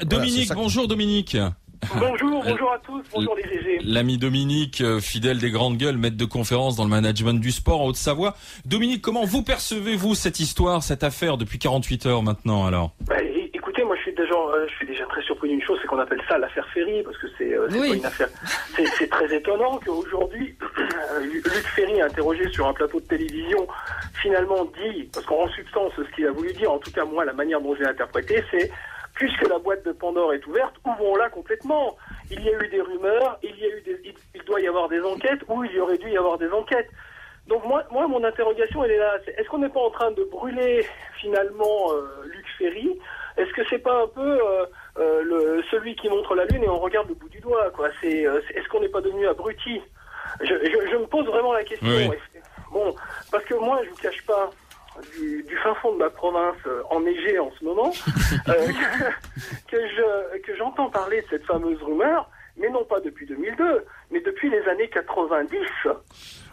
Dominique, bonjour Dominique. Bonjour à tous, bonjour les GG. L'ami Dominique, fidèle des grandes gueules, maître de conférence dans le management du sport en Haute-Savoie. Dominique, comment vous percevez-vous cette histoire, cette affaire depuis 48 heures maintenant alors? Écoutez, moi je suis déjà très surpris d'une chose, c'est qu'on appelle ça l'affaire Ferry, parce que c'est pas une affaire. C'est très étonnant qu'aujourd'hui, Luc Ferry, interrogé sur un plateau de télévision, finalement dit, parce qu'en substance ce qu'il a voulu dire, en tout cas moi la manière dont j'ai interprété, c'est: puisque la boîte de Pandore est ouverte, ouvrons-la complètement. Il y a eu des rumeurs, il doit y avoir des enquêtes, ou il y aurait dû y avoir des enquêtes. Donc moi mon interrogation, elle est là. Est-ce qu'on n'est pas en train de brûler, finalement, Luc Ferry? Est-ce que c'est pas un peu celui qui montre la lune et on regarde le bout du doigt, quoi? Est-ce qu'on n'est pas devenu abruti? Je me pose vraiment la question. Oui. Bon, parce que moi, je vous cache pas, du fin fond de ma province enneigée en ce moment, que j'entends parler de cette fameuse rumeur, mais non pas depuis 2002, mais depuis les années 90.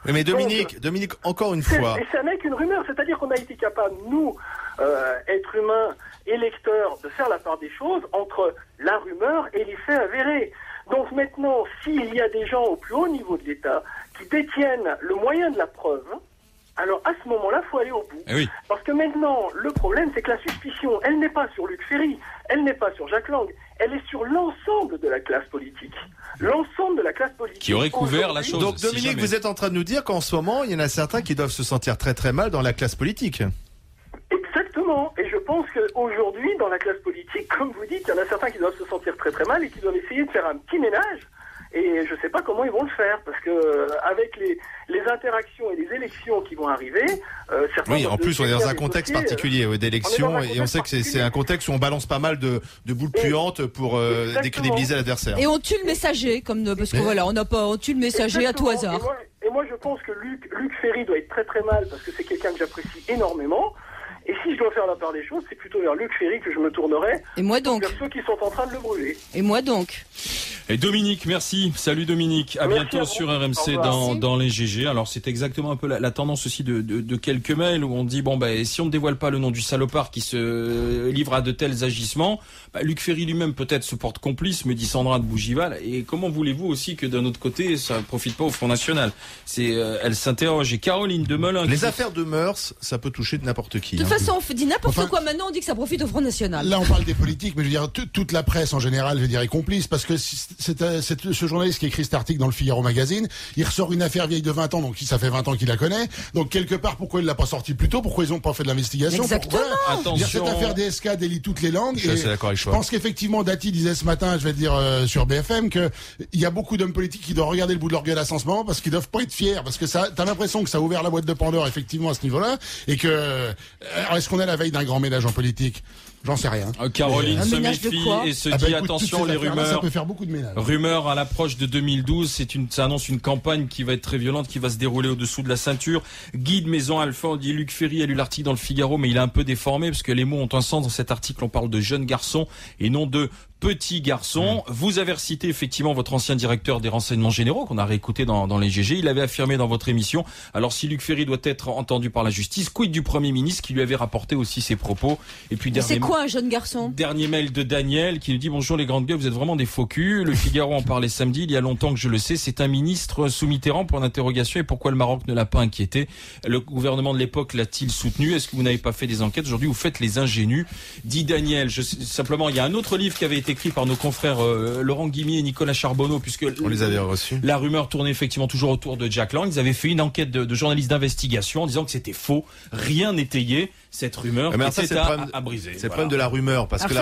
Oui, mais Dominique, encore une fois. Et ça n'est qu'une rumeur, c'est-à-dire qu'on a été capable, nous, êtres humains et lecteurs, de faire la part des choses entre la rumeur et les faits avérés. Donc maintenant, s'il y a des gens au plus haut niveau de l'État qui détiennent le moyen de la preuve, alors à ce moment-là, il faut aller au bout. Oui. Parce que maintenant, le problème, c'est que la suspicion, elle n'est pas sur Luc Ferry, elle n'est pas sur Jack Lang, elle est sur l'ensemble de la classe politique. L'ensemble de la classe politique. Qui aurait couvert la chose. Donc Dominique, vous êtes en train de nous dire qu'en ce moment, il y en a certains qui doivent se sentir très très mal dans la classe politique. Exactement. Et je pense qu'aujourd'hui, dans la classe politique, comme vous dites, il y en a certains qui doivent se sentir très très mal et qui doivent essayer de faire un petit ménage. Et je ne sais pas comment ils vont le faire, parce que avec les interactions et les élections qui vont arriver, certains... Oui, en plus, on est dans un contexte particulier d'élections, et on sait que c'est un contexte où on balance pas mal de boules puantes pour décrédibiliser l'adversaire. Et on tue le messager, parce que voilà, on tue le messager à tout hasard. Et moi, je pense que Luc Ferry doit être très très mal, parce que c'est quelqu'un que j'apprécie énormément. Et si je dois faire la part des choses, c'est plutôt vers Luc Ferry que je me tournerai. Et moi donc. Vers ceux qui sont en train de le brûler. Et moi donc. Et Dominique, merci. Salut Dominique. À bientôt sur RMC dans les GG. Alors c'est exactement un peu la tendance aussi de quelques mails où on dit si on ne dévoile pas le nom du salopard qui se livre à de tels agissements, Luc Ferry lui-même peut-être se porte complice, me dit Sandra de Bougival. Et comment voulez-vous aussi que d'un autre côté ça ne profite pas au Front National? Elle s'interroge. Et Caroline de Melun. Les affaires de mœurs, ça peut toucher n'importe qui. De toute façon, on dit n'importe quoi maintenant, on dit que ça profite au Front National. Là, on parle des politiques, mais je veux dire, toute la presse en général, je veux dire, est complice, parce que ce journaliste qui écrit cet article dans le Figaro Magazine, il ressort une affaire vieille de 20 ans, donc ça fait 20 ans qu'il la connaît. Donc, quelque part, pourquoi il l'a pas sorti plus tôt? Pourquoi ils ont pas fait de l'investigation? Exactement. Attention. Cette affaire DSK délie toutes les langues. Je suis assez d'accord avec je toi. pense qu'effectivement, Dati disait ce matin, je vais dire, sur BFM, que il y a beaucoup d'hommes politiques qui doivent regarder le bout de leur gueule en ce moment, parce qu'ils doivent pas être fiers, parce que t'as l'impression que ça a ouvert la boîte de Pandore, effectivement, à ce niveau-là, et que, alors, est-ce qu'on est à la veille d'un grand ménage en politique? J'en sais rien. Caroline se méfie et se dit attention les rumeurs. Ça peut faire beaucoup de ménage. Rumeurs à l'approche de 2012, ça annonce une campagne qui va être très violente, qui va se dérouler au-dessous de la ceinture. Guy de Maison Alpha, on dit Luc Ferry a lu l'article dans le Figaro, mais il a un peu déformé parce que les mots ont un sens. Dans cet article, on parle de jeunes garçons et non de petits garçons. Vous avez recité effectivement votre ancien directeur des renseignements généraux qu'on a réécouté dans les GG. Il avait affirmé dans votre émission. Alors si Luc Ferry doit être entendu par la justice, quid du Premier ministre qui lui avait rapporté aussi ses propos? Et puis c'est quoi un jeune garçon? Dernier mail de Daniel qui nous dit bonjour les grandes gueules, vous êtes vraiment des faux culs. Le Figaro en parlait samedi, il y a longtemps que je le sais. C'est un ministre sous Mitterrand pour l'interrogation. Et pourquoi le Maroc ne l'a pas inquiété? Le gouvernement de l'époque l'a-t-il soutenu? Est-ce que vous n'avez pas fait des enquêtes? Aujourd'hui vous faites les ingénus, dit Daniel. Simplement, il y a un autre livre qui avait été écrit par nos confrères Laurent Guimier et Nicolas Charbonneau, puisque on les avait reçus. La rumeur tournait effectivement toujours autour de Jack Lang. Ils avaient fait une enquête de journalistes d'investigation en disant que c'était faux, rien n'étayait cette rumeur qui était à briser. C'est le problème de la rumeur, parce que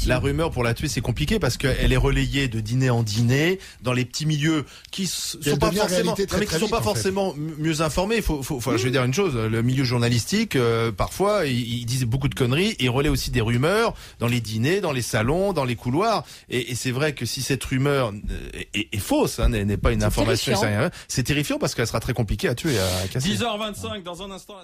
la rumeur pour la tuer c'est compliqué parce qu'elle est relayée de dîner en dîner dans les petits milieux qui sont pas forcément mieux informés. Faut je vais dire une chose, le milieu journalistique parfois ils disent beaucoup de conneries et relaient aussi des rumeurs dans les dîners, dans les salons, dans les couloirs et c'est vrai que si cette rumeur est fausse, n'est pas une information, c'est terrifiant parce qu'elle sera très compliquée à tuer, à casser. 10h25 dans un instant.